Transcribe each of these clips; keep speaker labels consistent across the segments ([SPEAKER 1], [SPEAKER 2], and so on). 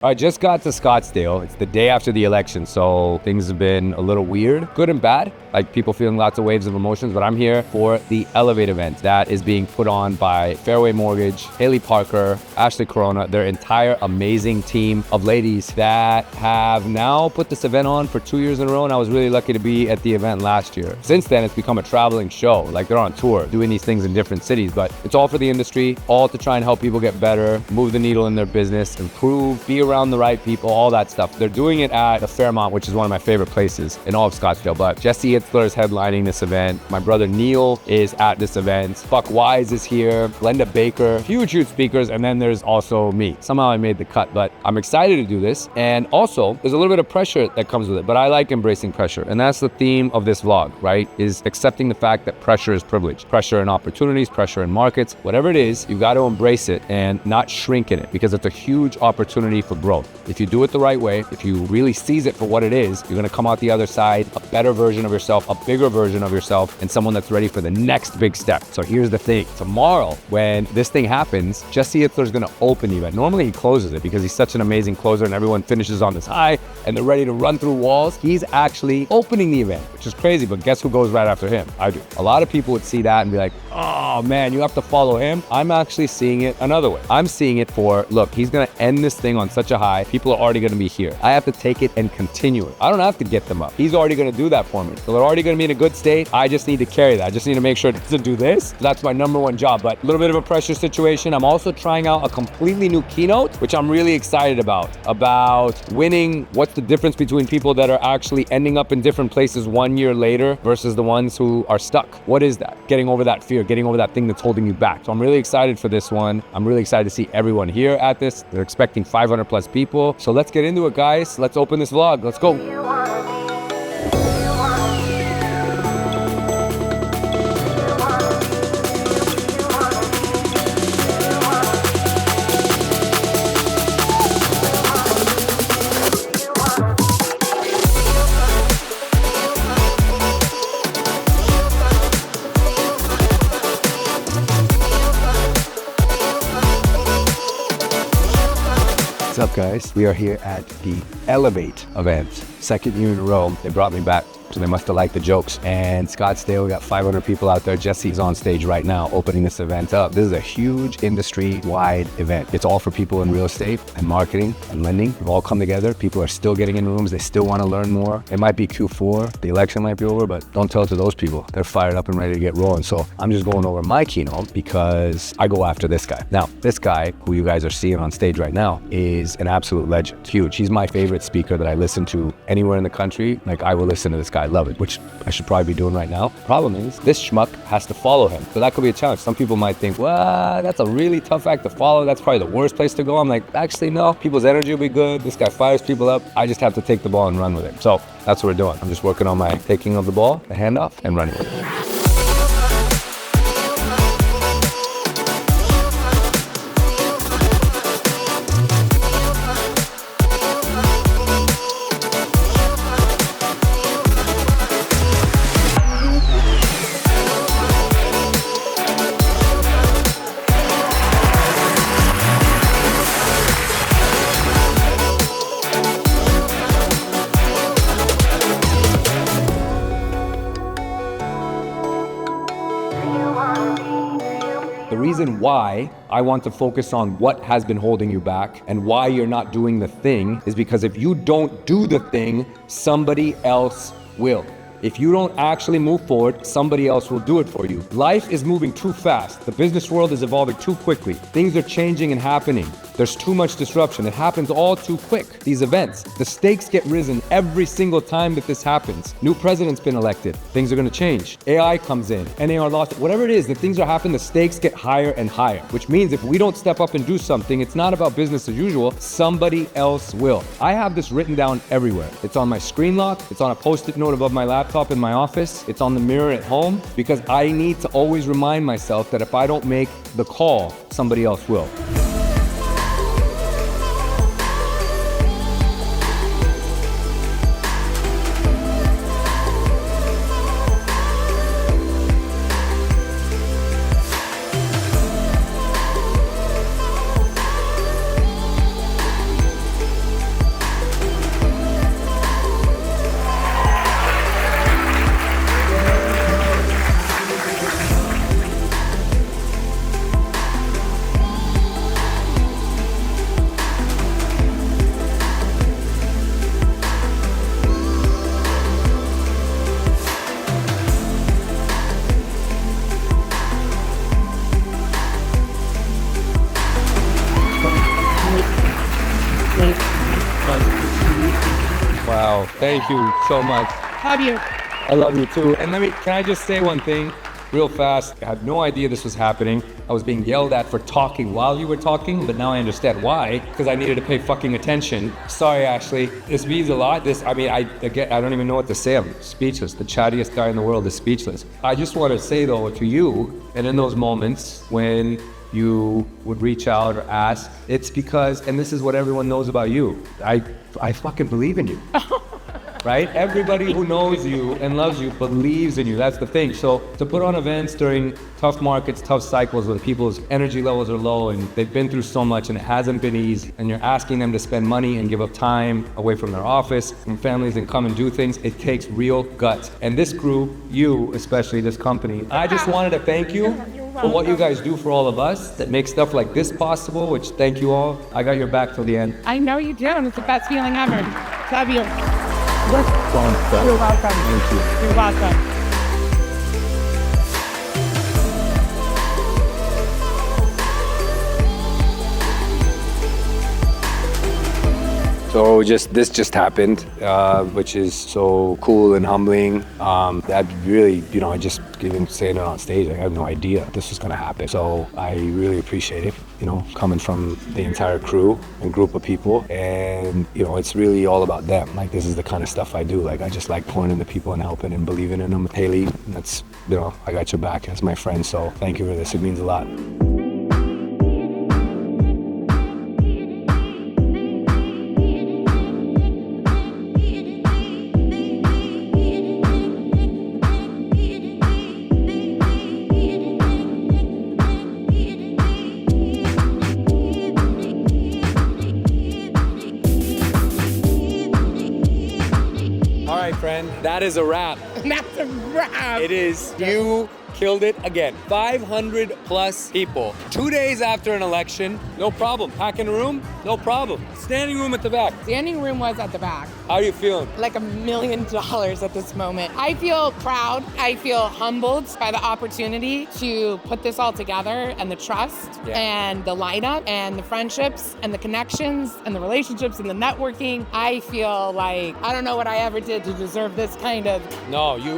[SPEAKER 1] I just got to Scottsdale. It's the day after the election, so things have been a little weird, good and bad, like people feeling lots of waves of emotions, but I'm here for the Elevate event that is being put on by Fairway Mortgage, Haley Parker, Ashley Corona, their entire amazing team of ladies that have now put this event on for 2 years in a row, and I was really lucky to be at the event last year. Since then, it's become a traveling show. Like, they're on tour doing these things in different cities, but it's all for the industry, all to try and help people get better, move the needle in their business, improve, be around the right people, all that stuff. They're doing it at the Fairmont, which is one of my favorite places in all of Scottsdale. But Jesse Itzler is headlining this event. My brother Neil is at this event. Buck Wise is here. Glenda Baker, huge speakers. And then there's also me. Somehow I made the cut, but I'm excited to do this. And also, there's a little bit of pressure that comes with it, but I like embracing pressure. And that's the theme of this vlog, right? Is accepting the fact that pressure is privilege. Pressure in opportunities, pressure in markets, whatever it is, you've got to embrace it and not shrink in it, because it's a huge opportunity for growth. If you do it the right way, if you really seize it for what it is, you're gonna come out the other side a better version of yourself, a bigger version of yourself, and someone that's ready for the next big step. So here's the thing. Tomorrow, when this thing happens, Jesse Itzler's gonna open the event. Normally he closes it because he's such an amazing closer and everyone finishes on this high and they're ready to run through walls. He's actually opening the event, which is crazy, but guess who goes right after him? I do. A lot of people would see that and be like, oh man, you have to follow him. I'm actually seeing it another way. I'm seeing it for, look, he's gonna end this thing on such a high. People are already gonna be here. I have to take it and continue it. I don't have to get them up. He's already gonna do that for me. So they're already gonna be in a good state. I just need to carry that. I just need to make sure to do this. That's my number one job, but a little bit of a pressure situation. I'm also trying out a completely new keynote, which I'm really excited about winning. What's the difference between people that are actually ending up in different places 1 year later versus the ones who are stuck? What is that? Getting over that fear, getting over that thing that's holding you back. So I'm really excited for this one. I'm really excited to see everyone here at this. They're expecting 500 plus people. So let's get into it, guys. Let's open this vlog. Let's go. What's up, guys? We are here at the Elevate event. Second year in a row, they brought me back, so they must have liked the jokes. And Scottsdale, we got 500 people out there. Jesse's on stage right now opening this event up. This is a huge industry-wide event. It's all for people in real estate and marketing and lending. We've all come together. People are still getting in rooms. They still want to learn more. It might be Q4. The election might be over, but don't tell it to those people. They're fired up and ready to get rolling. So I'm just going over my keynote because I go after this guy. Now, this guy, who you guys are seeing on stage right now, is an absolute legend. Huge. He's my favorite speaker that I listen to anywhere in the country. Like, I will listen to this guy. I love it, which I should probably be doing right now. Problem is, this schmuck has to follow him. So that could be a challenge. Some people might think, well, that's a really tough act to follow. That's probably the worst place to go. I'm like, actually, no. People's energy will be good. This guy fires people up. I just have to take the ball and run with it. So that's what we're doing. I'm just working on my taking of the ball, the handoff, and running with it. The reason why I want to focus on what has been holding you back and why you're not doing the thing is because if you don't do the thing, somebody else will. If you don't actually move forward, somebody else will do it for you. Life is moving too fast. The business world is evolving too quickly. Things are changing and happening. There's too much disruption. It happens all too quick. These events, the stakes get risen every single time that this happens. New president's been elected. Things are gonna change. AI comes in, NAR lost, whatever it is, the things are happening, the stakes get higher and higher, which means if we don't step up and do something, it's not about business as usual, somebody else will. I have this written down everywhere. It's on my screen lock, it's on a post-it note above my laptop in my office, it's on the mirror at home, because I need to always remind myself that if I don't make the call, somebody else will. Wow, thank you so much.
[SPEAKER 2] Love you.
[SPEAKER 1] I love you too. And can I just say one thing real fast? I had no idea this was happening. I was being yelled at for talking while you were talking, but now I understand why, because I needed to pay fucking attention. Sorry, Ashley. This means a lot. I don't even know what to say. I'm speechless. The chattiest guy in the world is speechless. I just want to say though to you, and in those moments when you would reach out or ask, it's because, and this is what everyone knows about you, I fucking believe in you. Right? Everybody who knows you and loves you believes in you. That's the thing. So to put on events during tough markets, tough cycles, when people's energy levels are low and they've been through so much and it hasn't been easy, and you're asking them to spend money and give up time away from their office and families and come and do things, it takes real guts. And this group, you especially, this company, I just wanted to thank you for what you guys do for all of us that makes stuff like this possible, which thank you all. I got your back till the end.
[SPEAKER 2] I know you do, and it's the best feeling ever. Love you.
[SPEAKER 1] You're
[SPEAKER 2] welcome.
[SPEAKER 1] Thank you.
[SPEAKER 2] You're welcome.
[SPEAKER 1] So this just happened, which is so cool and humbling. That really, I just even saying it on stage, I have no idea this was gonna happen. So I really appreciate it, coming from the entire crew and group of people. And, it's really all about them. Like, this is the kind of stuff I do. Like, I just like pouring into people and helping and believing in them. Haley, that's, I got your back as my friend. So thank you for this. It means a lot. Friend, that is a wrap.
[SPEAKER 2] That's a wrap.
[SPEAKER 1] It is. You killed it again. 500 plus people. 2 days after an election, no problem. Packing a room, no problem. Standing room at the back.
[SPEAKER 2] Standing room was at the back.
[SPEAKER 1] How are you feeling?
[SPEAKER 2] Like $1 million at this moment. I feel proud. I feel humbled by the opportunity to put this all together, and the trust and the lineup and the friendships and the connections and the relationships and the networking. I feel like I don't know what I ever did to deserve this kind of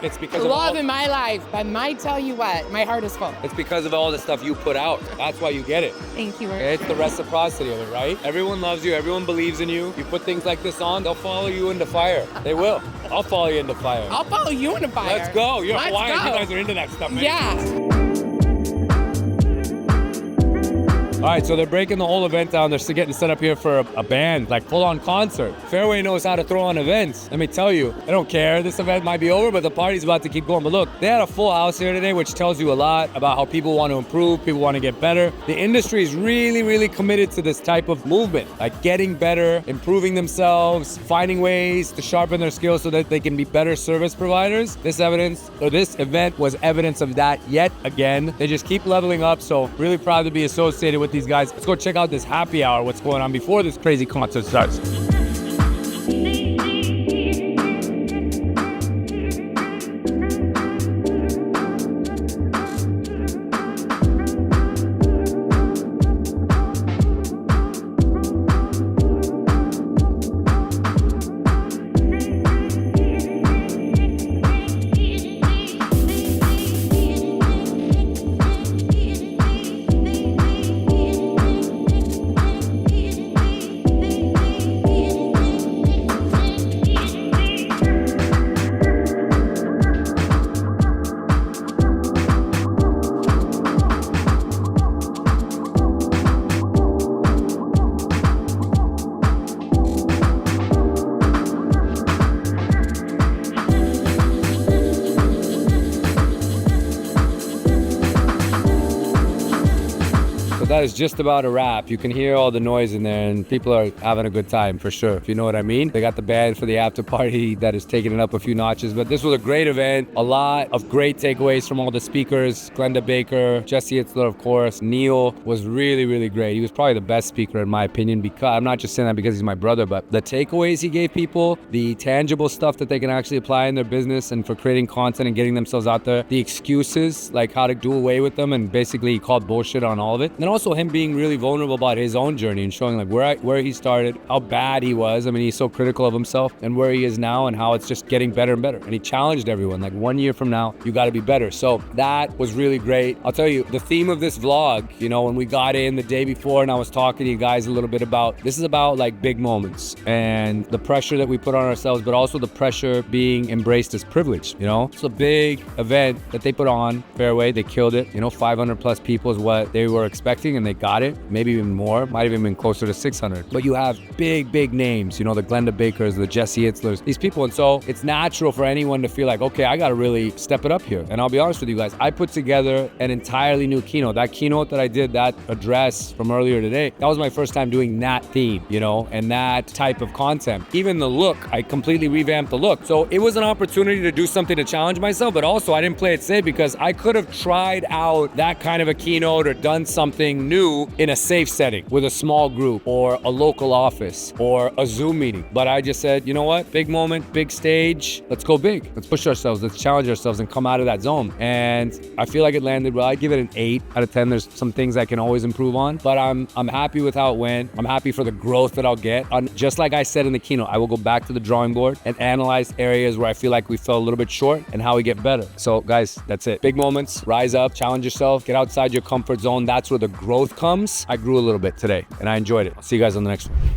[SPEAKER 1] it's because
[SPEAKER 2] love in my life. But I tell you what, my heart is full.
[SPEAKER 1] It's because of all the stuff you put out. That's why you get it.
[SPEAKER 2] Thank you.
[SPEAKER 1] It's the reciprocity of it, right? Everyone loves you. Everyone believes in you. You put things like this on, they'll follow you into fire. They will. I'll follow you into fire.
[SPEAKER 2] I'll follow you into fire.
[SPEAKER 1] Let's go. You're Hawaiian. You guys are into that stuff, man.
[SPEAKER 2] Yeah.
[SPEAKER 1] All right, so they're breaking the whole event down. They're still getting set up here for a band, like full-on concert. Fairway knows how to throw on events. Let me tell you, I don't care. This event might be over, but the party's about to keep going. But look, they had a full house here today, which tells you a lot about how people want to improve, people want to get better. The industry is really, really committed to this type of movement, like getting better, improving themselves, finding ways to sharpen their skills so that they can be better service providers. This event was evidence of that yet again. They just keep leveling up, so really proud to be associated with these guys. Let's go check out this happy hour, what's going on before this crazy concert starts. That is just about a wrap. You can hear all the noise in there and people are having a good time for sure, if you know what I mean. They got the band for the after party that is taking it up a few notches, but this was a great event. A lot of great takeaways from all the speakers. Glenda Baker, Jesse Itzler, of course. Neil was really, really great. He was probably the best speaker in my opinion, because I'm not just saying that because he's my brother, but the takeaways he gave people, the tangible stuff that they can actually apply in their business and for creating content and getting themselves out there, the excuses, like how to do away with them, and basically he called bullshit on all of it. And then also also him being really vulnerable about his own journey and showing like where he started, how bad he was. I mean, he's so critical of himself, and where he is now and how it's just getting better and better. And he challenged everyone, like 1 year from now, you got to be better. So that was really great. I'll tell you, the theme of this vlog, you know, when we got in the day before and I was talking to you guys a little bit about, this is about like big moments and the pressure that we put on ourselves, but also the pressure being embraced as privilege, you know? It's a big event that they put on Fairway. They killed it. You know, 500 plus people is what they were expecting, and they got it. Maybe even more, might have even been closer to 600. But you have big names, you know, the Glenda Bakers, the Jesse Itzlers, these people. And so it's natural for anyone to feel like, okay, I got to really step it up here. And I'll be honest with you guys, I put together an entirely new keynote. That keynote that I did, that address from earlier today, that was my first time doing that theme, you know, and that type of content. Even the look, I completely revamped the look. So it was an opportunity to do something to challenge myself, but also I didn't play it safe because I could have tried out that kind of a keynote or done something new in a safe setting with a small group or a local office or a Zoom meeting. But I just said, you know what? Big moment, big stage. Let's go big. Let's push ourselves. Let's challenge ourselves and come out of that zone. And I feel like it landed well. I give it an 8 out of 10. There's some things I can always improve on, but I'm happy with how it went. I'm happy for the growth that I'll get. Just like I said in the keynote, I will go back to the drawing board and analyze areas where I feel like we fell a little bit short and how we get better. So guys, that's it. Big moments, rise up, challenge yourself, get outside your comfort zone. That's where the growth comes. I grew a little bit today and I enjoyed it. I'll see you guys on the next one.